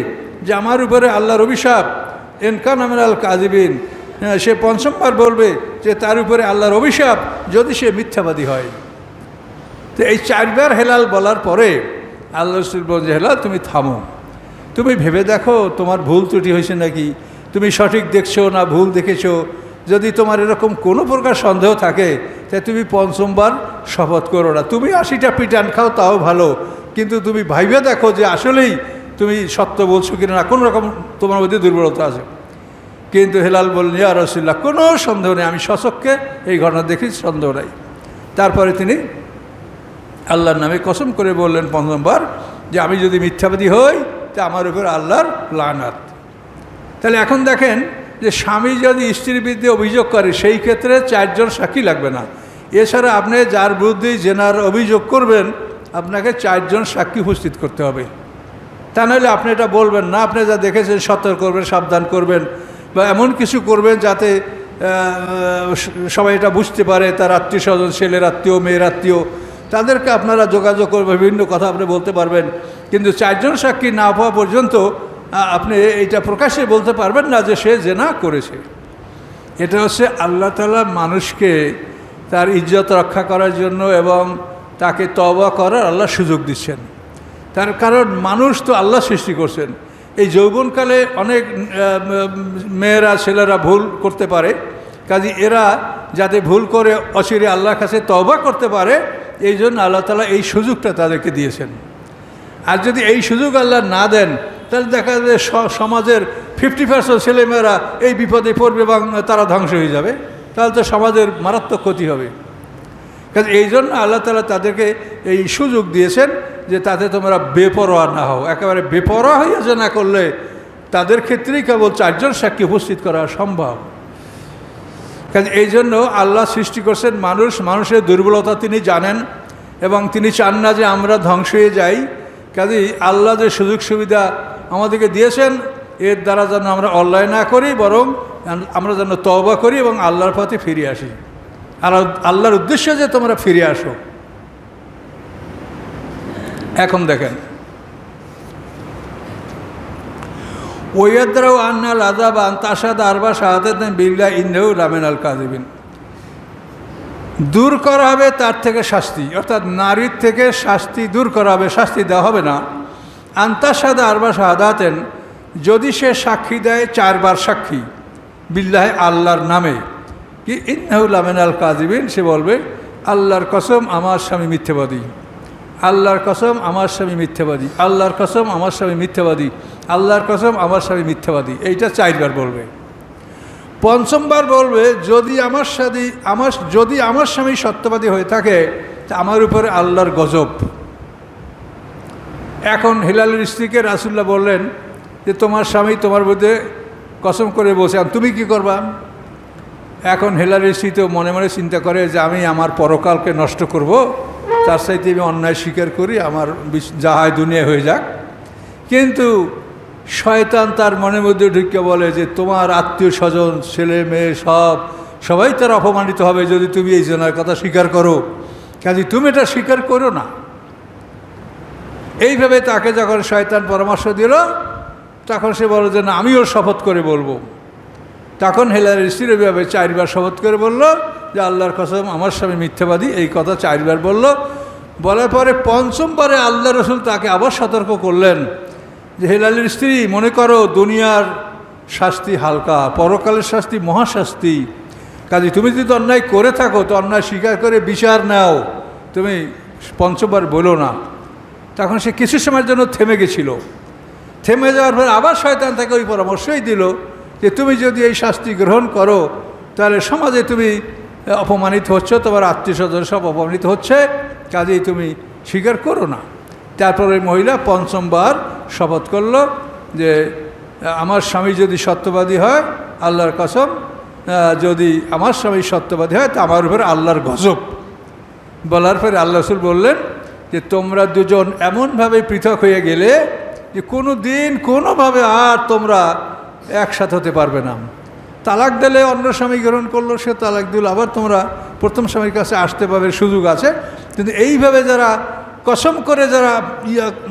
যে আমার উপরে আল্লাহর অভিশাপ, এনকান আমিন আল কাজিবিন, সে 5বার বলবে যে তার উপরে আল্লাহর অভিশাপ যদি সে মিথ্যাবাদী হয়। তো এই 4 বার হেলাল বলার পরে আল্লাহ রসুল বলেন যে হেলাল তুমি থামো, তুমি ভেবে দেখো তোমার ভুল ত্রুটি হয়েছে নাকি, তুমি সঠিক দেখছো না ভুল দেখেছো। যদি তোমার এরকম কোনো প্রকার সন্দেহ থাকে তাই তুমি 5বার শপথ করো না। তুমি 80টা পিটান খাও তাও ভালো, কিন্তু তুমি ভাইবে দেখো যে আসলেই তুমি সত্য বলছো কিনা, না কোনো রকম তোমার মধ্যে দুর্বলতা আছে। কিন্তু হেলাল বললেন ইয়া রাসূলুল্লাহ কোনো সন্দেহ নেই, আমি সচক্ষে এই ঘটনা দেখি, সন্দেহ নাই। তারপরে তিনি আল্লাহর নামে কসম করে বললেন 5বার যে আমি যদি মিথ্যাবাদী হই তা আমার উপর আল্লাহর লানাত। তাহলে এখন দেখেন যে স্বামী যদি স্ত্রীর বিরুদ্ধে অভিযোগ করে সেই ক্ষেত্রে 4 জন সাক্ষী লাগবে না। এছাড়া আপনি যার বিরুদ্ধে জেনার অভিযোগ করবেন আপনাকে 4 জন সাক্ষী উপস্থিত করতে হবে। তা নাহলে আপনি এটা বলবেন না, আপনি যা দেখেছেন সতর্ক করবেন, সাবধান করবেন, বা এমন কিছু করবেন যাতে সবাই এটা বুঝতে পারে, তার আত্মীয় স্বজন, ছেলের আত্মীয়, মেয়ের আত্মীয়, তাদেরকে আপনারা যোগাযোগ করবেন, বিভিন্ন কথা আপনি বলতে পারবেন। কিন্তু 4 জন সাক্ষী না পাওয়া পর্যন্ত আপনি এটা প্রকাশ্যে বলতে পারবেন না যে সে জেনা করেছে। এটা হচ্ছে আল্লাহ তাআলা মানুষকে তার ইজ্জত রক্ষা করার জন্য এবং তাকে তওবা করার আল্লাহ সুযোগ দিচ্ছেন। তার কারণ মানুষ তো আল্লাহ সৃষ্টি করছেন। এই যৌবনকালে অনেক মেয়েরা ছেলেরা ভুল করতে পারে, কাজে এরা যাতে ভুল করে অচিরে আল্লাহর কাছে তওবা করতে পারে এই জন্য আল্লাহ তাআলা এই সুযোগটা তাদেরকে দিয়েছেন। আর যদি এই সুযোগ আল্লাহ না দেন তাহলে দেখা যায় সমাজের 50% ছেলেমেয়েরা এই বিপদে পড়বে এবং তারা ধ্বংস হয়ে যাবে, তাহলে তো সমাজের মারাত্মক ক্ষতি হবে। কাজে এই জন্য আল্লাহ তাআলা তাদেরকে এই সুযোগ দিয়েছেন যে তাতে তোমরা বেপরোয়া না হও। একেবারে বেপরোয়া হয়ে যে না করলে তাদের ক্ষেত্রেই কেবল 4 জন সাক্ষী উপস্থিত করা সম্ভব। কাজে এই জন্য আল্লাহ সৃষ্টি করছেন মানুষ, মানুষের দুর্বলতা তিনি জানেন এবং তিনি চান না যে আমরা ধ্বংস হয়ে যাই। কাজেই আল্লাহ যে সুযোগ সুবিধা আমাদেরকে দিয়েছেন এর দ্বারা যেন আমরা অন্যায় না করি, বরং আমরা যেন তওবা করি এবং আল্লাহর পথে ফিরে আসি। আর আল্লাহর উদ্দেশ্যে যে তোমরা ফিরে আসো। এখন দেখেন ওয়াইয়াদরাউ আন্নাল আযাব আন তাশহাদা আরবা শাহাদাতান বিল্লাহি ইন্নাহু লামিনাল কাযিবিন, দূর করা হবে তার থেকে শাস্তি, অর্থাৎ নারীর থেকে শাস্তি দূর করা হবে, শাস্তি দেওয়া হবে না। আন তাশহাদা আরবা শাহাদাতান, যদি সে সাক্ষী দেয় 4 বার সাক্ষী, বিল্লাহি আল্লাহর নামে, কি ইন্নাহু লামিনাল কাযিবিন, সে বলবে আল্লাহর কসম আমার স্বামী মিথ্যাবাদী, আল্লাহর কসম আমার স্বামী মিথ্যাবাদী, আল্লাহর কসম আমার স্বামী মিথ্যাবাদী, আল্লাহর কসম আমার স্বামী মিথ্যাবাদী। এইটা 4 বার বলবে। 5বার বলবে যদি আমার স্বামী সত্যবাদী হয়ে থাকে তা আমার উপরে আল্লাহর গজব। এখন হেলালের স্ত্রীকে রাসূলুল্লাহ বললেন যে তোমার স্বামী তোমার বিরুদ্ধে কসম করে বলছে, তুমি কি করবা? এখন হেলালের স্ত্রী তো মনে মনে চিন্তা করে যে আমি আমার পরকালকে নষ্ট করব, তার চাইতে আমি অন্যায় স্বীকার করি, আমার যা হয় দুনিয়া হয়ে যাক। কিন্তু শয়তান তার মনের মধ্যে ঢুকে বলে যে তোমার আত্মীয় স্বজন, ছেলে মেয়ে সবাই তার অপমানিত হবে যদি তুমি এই জেনার কথা স্বীকার করো, কাজে তুমি এটা স্বীকার করো না। এইভাবে তাকে যখন শয়তান পরামর্শ দিল তখন সে বলল যে না আমিও শপথ করে বলবো। তখন হেলালের স্ত্রী এইভাবে 4 বার শপথ করে বলল যে আল্লাহর কসম আমার স্বামী মিথ্যাবাদী, এই কথা 4 বার বলল। বলার পরে 5মবারে আল্লাহ রসুল তাকে আবার সতর্ক করলেন যে হেলালের স্ত্রী, মনে করো দুনিয়ার শাস্তি হালকা, পরকালের শাস্তি মহাশাস্তি। কাজে তুমি যদি অন্যায় করে থাকো তো অন্যায় স্বীকার করে বিচার নাও, তুমি 5বার বলো না। তখন সে কিছু সময়ের জন্য থেমে গেছিল। থেমে যাওয়ার পর আবার শয়তান তাকে ওই পরামর্শই দিল যে তুমি যদি এই শাস্তি গ্রহণ করো তাহলে সমাজে তুমি অপমানিত হচ্ছ, তোমার আত্মীয় স্বজন সব অপমানিত হচ্ছে, কাজেই তুমি স্বীকার করো না। তারপরে মহিলা 5মবার শপথ করল যে আমার স্বামী যদি সত্যবাদী হয়, আল্লাহর কসম, যদি আমার স্বামী সত্যবাদী হয় তা আমার উপরে আল্লাহর গজব। বলার পরে আল্লাহ রাসূল বললেন যে তোমরা দুজন এমনভাবে পৃথক হয়ে গেলে যে কোনো দিন কোনোভাবে আর তোমরা একসাথে হতে পারবে না। তালাক দিলে অন্য স্বামী গ্রহণ করলো, সে তালাক দিল, আবার তোমরা প্রথম স্বামীর কাছে আসতে পারবে, সুযোগ আছে। কিন্তু এইভাবে যারা কসম করে যারা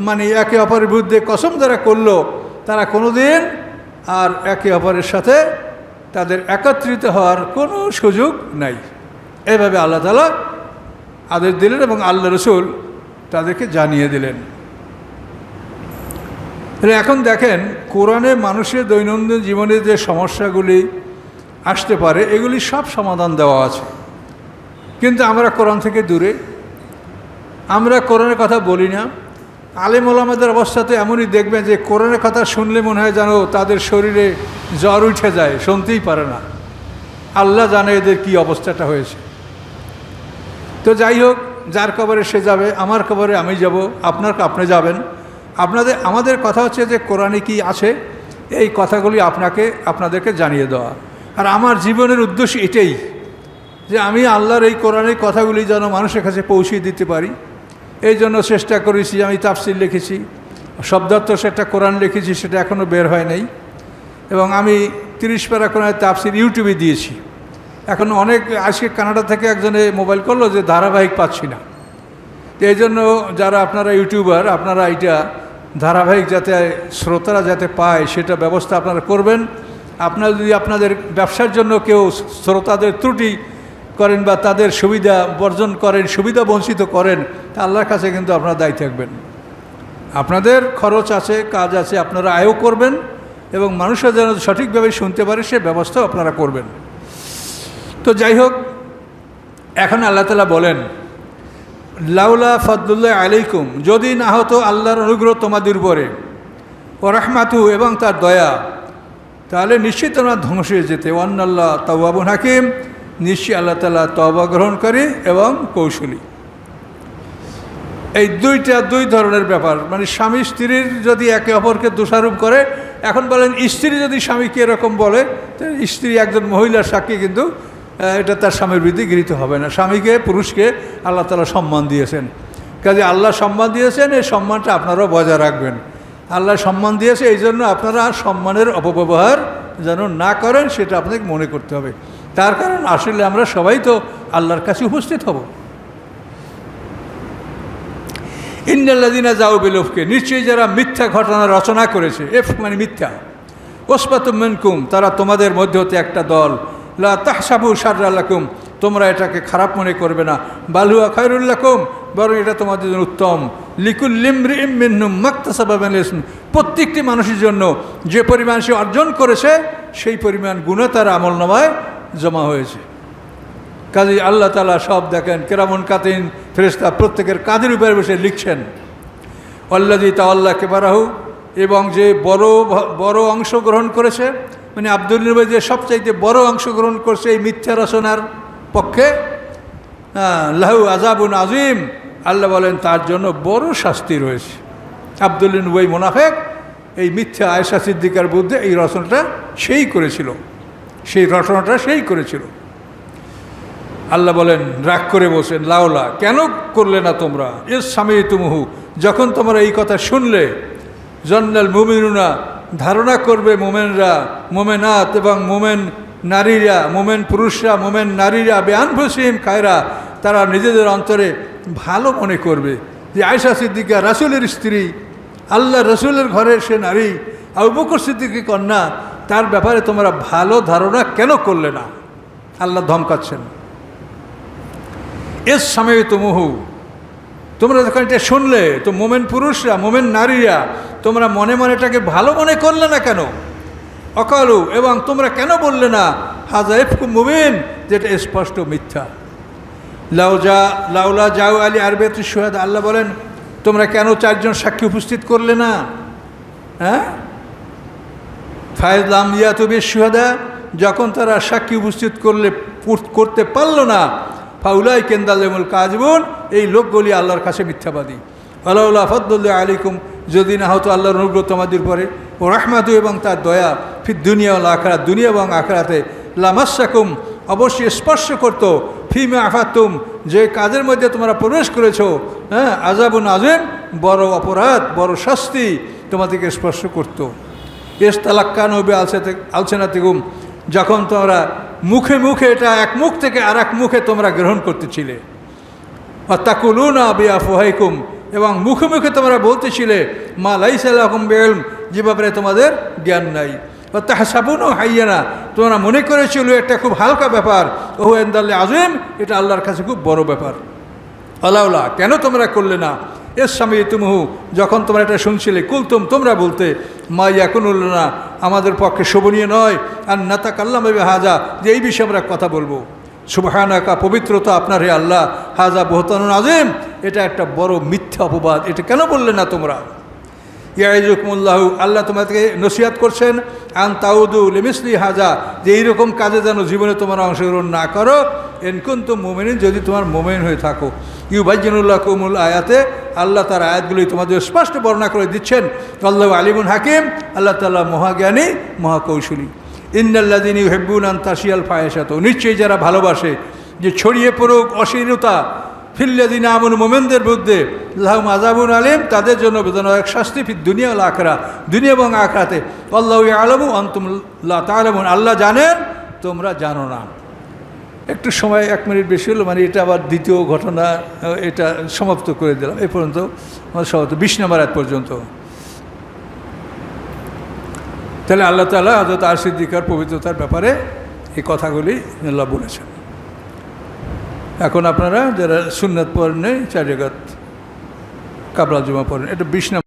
মানে একে অপরের বিরুদ্ধে কসম যারা করলো, তারা কোনো দিন আর একে অপরের সাথে তাদের একত্রিত হওয়ার কোনো সুযোগ নাই। এইভাবে আল্লাহ তাআলা আদেশ দিলেন এবং আল্লাহ রসুল তাদেরকে জানিয়ে দিলেন। এখন দেখেন, কোরআনে মানুষের দৈনন্দিন জীবনে যে সমস্যাগুলি আসতে পারে এগুলি সব সমাধান দেওয়া আছে, কিন্তু আমরা কোরআন থেকে দূরে, আমরা কোরআনের কথা বলি না। আলেম ওলামাদের অবস্থাতে এমনই দেখবেন যে কোরআনের কথা শুনলে মনে হয় যেন তাদের শরীরে জ্বর উঠে যায়, শুনতেই পারে না। আল্লাহ জানে এদের কি অবস্থাটা হয়েছে। তো যাই হোক, যার কবরে সে যাবে, আমার কবরে আমি যাব, আপনি যাবেন। আমাদের কথা হচ্ছে যে কোরআনে কি আছে এই কথাগুলি আপনাদেরকে জানিয়ে দেওয়া। আর আমার জীবনের উদ্দেশ্য এটাই যে আমি আল্লাহর এই কোরআনের কথাগুলি যেন মানুষের কাছে পৌঁছে দিতে পারি। এই জন্য চেষ্টা করেছি, আমি তাফসীর লিখেছি, শব্দার্থ সেটা কোরআন লিখেছি, সেটা এখনও বের হয় নাই। এবং আমি 30 পারা কোরআনের তাফসীর ইউটিউবে দিয়েছি। এখন অনেক, আজকে কানাডা থেকে একজনে মোবাইল করলো যে ধারাবাহিক পাচ্ছি না। এই জন্য যারা আপনারা ইউটিউবার, আপনারা এটা ধারাবাহিক যাতে শ্রোতারা যাতে পায় সেটা ব্যবস্থা আপনারা করবেন। আপনারা যদি আপনাদের ব্যবসার জন্য কেউ শ্রোতাদের ত্রুটি করেন বা তাদের সুবিধা বর্জন করেন, সুবিধা বঞ্চিত করেন, তা আল্লাহর কাছে কিন্তু আপনারা দায়ী থাকবেন। আপনাদের খরচ আছে, কাজ আছে, আপনারা আয়ও করবেন এবং মানুষরা যেন সঠিকভাবে শুনতে পারে সে ব্যবস্থাও আপনারা করবেন। তো যাই হোক, এখন আল্লাহ তাআলা বলেন, লাউলা ফদলুল্লাহ আলাইকুম, যদি না হতো আল্লাহর অনুগ্রহ তোমাদের উপরে, ও রাহমাতু এবং তার দয়া, তাহলে নিশ্চিত তোমরা ধ্বংস হয়ে যেতে। ওয়ান্নাল্লাহ তাওয়াবুন হাকিম, নিশ্চয়ই আল্লাহ তাআলা তওবা গ্রহণকারী এবং কৌশলী। এই দুই ধরনের ব্যাপার, মানে স্বামী স্ত্রীর যদি একে অপরকে দোষারোপ করে, এখন বলেন স্ত্রী যদি স্বামীকে এরকম বলে, স্ত্রী একজন মহিলার সাক্ষী, কিন্তু এটা তার স্বামীর বিরুদ্ধে গৃহীত হবে না। স্বামীকে, পুরুষকে আল্লাহ তাআলা সম্মান দিয়েছেন, কাজে আল্লাহ সম্মান দিয়েছেন, এই সম্মানটা আপনারাও বজায় রাখবেন। আল্লাহ সম্মান দিয়েছে, এই জন্য আপনারা সম্মানের অপব্যবহার যেন না করেন সেটা আপনাকে মনে করতে হবে। তার কারণ আসলে আমরা সবাই তো আল্লাহর কাছে উপস্থিত হব। ইন্নাল্লাযীনা যাও বিলুফকে, নিশ্চয়ই যারা মিথ্যা ঘটনা রচনা করেছে, মানে মিথ্যা, ওয়াসবাতুম মিনকুম, তারা তোমাদের মধ্যে হতে একটা দল, লা তাহসাবু শাররাল লাকুম, তোমরা এটাকে খারাপ মনে করবে না, বাল হুয়া খায়রুল লাকুম, বরং এটা তোমাদের জন্য উত্তম। লিকুল্লি ইমরিইম মিনহুম মাকতাসাবা মিনাল ইসম, প্রত্যেকটি মানুষের জন্য যে পরিমাণ সে অর্জন করেছে সেই পরিমাণ গুনাহ তার আমলনামায় জমা হয়েছে। কাজেই আল্লাহ তাআলা সব দেখেন, কিরামুন কাতিন ফেরেশতা প্রত্যেকের কাঁধের উপরে বসে লিখছেন। আল্লাযী তাওয়াল্লা কিবরাহু, এবং যে বড় অংশগ্রহণ করেছে, মানে আব্দুল নবী যে সবচাইতে বড় অংশগ্রহণ করছে এই মিথ্যা রচনার পক্ষে, লাহু আযাবুন আযীম, আল্লাহ বলেন তার জন্য বড় শাস্তি রয়েছে। আব্দুল নবী মুনাফিক এই মিথ্যা আয়েশা সিদ্দিকার বিরুদ্ধে এই রচনাটা সেই করেছিল। আল্লাহ বলেন, রাগ করে বলছেন, লাউলা, কেন করলে না তোমরা, ইস সামিতুমুহু, যখন তোমরা এই কথা শুনলে, জন্নাল মুমিনুনা, ধারণা করবে মোমেনরা, মোমেনাত এবং মোমেন নারীরা, মোমেন পুরুষরা, মোমেন নারীরা, বিআনফুসিহিম খায়রা, তারা নিজেদের অন্তরে ভালো মনে করবে যে আয়েশা সিদ্দিকা রাসূলের স্ত্রী, আল্লাহ রসুলের ঘরের সে নারী, আবু বকর সিদ্দিকের কন্যা, তার ব্যাপারে তোমরা ভালো ধারণা কেন করলে না? আল্লাহ ধমকাচ্ছেন। এস সাময়িত তুমুহু, তোমরা যখন এটা শুনলে তো মোমেন পুরুষরা মোমেন নারীরা তোমরা মনে মনে এটাকে ভালো মনে করলে না কেন? অকালু, এবং তোমরা কেন বললে না হাজা ইফকু মুবিন, যেটা স্পষ্ট মিথ্যা। লাউলা যাও আলী আরবেতু শুহাদা, আল্লাহ বলেন তোমরা কেন 4 জন সাক্ষী উপস্থিত করলে না? হ্যাঁ, ফায়জলাম ইয়াতুবি শুহাদা, যখন তারা সাক্ষী উপস্থিত করতে পারল না, ফাউলাই কেন্দালেমুল কাজবুন, এই লোকগুলি আল্লাহর কাছে মিথ্যাবাদী। আল্লাহ ফদ্দুল্লাহ আলাইকুম, যদি না হতো আল্লাহর অনুগ্রহ তোমাদের পরে, ও রাহমাতু, এবং তার দয়া, ফির দুনিয়া ও আখিরাত, দুনিয়া এবং আখিরাতে, লামাসাকুম, অবশ্যই স্পর্শ করতো, ফিমা আফাতুম, যে কাজের মধ্যে তোমরা প্রবেশ করেছো, হ্যাঁ, আযাবুন আযীম, বড় অপরাধ, বড় শাস্তি তোমাদেরকে স্পর্শ করতো। ইস্তালাক্কানু বিআলসিনাতিকুম, যখন তোমরা মুখে মুখে এটা এক মুখ থেকে আর এক মুখে তোমরা গ্রহণ করতেছিলে। ওয়াতাকুলুনা বিআফওয়াহিকুম, এবং মুখে মুখে তোমরা বলতেছিলে মা লাইসা লাকুম বিইলম, যে ব্যাপারে তোমাদের জ্ঞান নাই। ওয়াতাহসাবুনাহু হাইয়ানা, তোমরা মনে করেছিলে এটা খুব হালকা ব্যাপার, ওহু ইনদাল্লাহি আযীম, এটা আল্লাহর কাছে খুব বড় ব্যাপার। আলাউলা, কেন তোমরা করলে না? এর সামিতুমুহু, যখন তোমরা এটা শুনছিলে, কুলতুম, তোমরা বলতে মা ইয়াকুনুল্লানা, আমাদের পক্ষে শোভনীয় নয়, আর নাতাকাল্লামু বিহাযা, যে এই বিষয়ে আমরা কথা বলবো। সুবহানাকা, পবিত্রতা আপনার হে আল্লাহ, হাযা বুহতানুন আযীম, এটা একটা বড় মিথ্যা অপবাদ, এটা কেন বললে না তোমরা? ইয়াইজুকুমুল্লাহু, আল্লাহ তোমাদেরকে নসিহত করছেন, আন তাউদু লিমিসলি হাযা, যে এইরকম কাজে যেন জীবনে তোমরা অংশগ্রহণ না করো, ইন কুনতুম মুমিনিন, যদি তোমার মুমিন হয়ে থাকো। ইউবাজ্জিনুল্লাকুমুল আয়াতে, আল্লাহ তার আয়াতগুলি তোমাদের স্পষ্ট বর্ণনা করে দিচ্ছেন। আল্লাহু আলিমুন হাকিম, আল্লাহ তাআলা মহাজ্ঞানী মহাকৌশলী। ইন্নাল্লাযীনা ইউহিব্বুনা আন তাশিয়াল ফাহিশাতু, নিশ্চয়ই যারা ভালোবাসে যে ছড়িয়ে পড়ুক অশ্লীলতা, ফিল্লাযীনা আমানু, মুমিনদের বিরুদ্ধে, লাহুম আযাবুন আলীম, তাদের জন্য বেদনাদায়ক শাস্তি, ফিদ দুনিয়া ওয়াল আখিরা, দুনিয়া এবং আখিরাতে। আল্লাহু ইয়ালামু আনতুম লা তা'লামুন, আল্লাহ জানেন তোমরা জানো না। একটু সময় 1 মিনিট বেশি হলো, মানে এটা আবার দ্বিতীয় ঘটনা, এটা সমাপ্ত করে দিলাম এই পর্যন্ত, আমাদের সমাপ্ত 20 নম্বর আয়াত পর্যন্ত। তাহলে আল্লাহ তাআলা হযরত সিদ্দিকার পবিত্রতার ব্যাপারে এই কথাগুলি আল্লাহ বলেছেন। এখন আপনারা যারা সুন্নাত পড়েন, 4 রাকাত কাবলা জুমা পড়েন, এটা 20 নম্বর।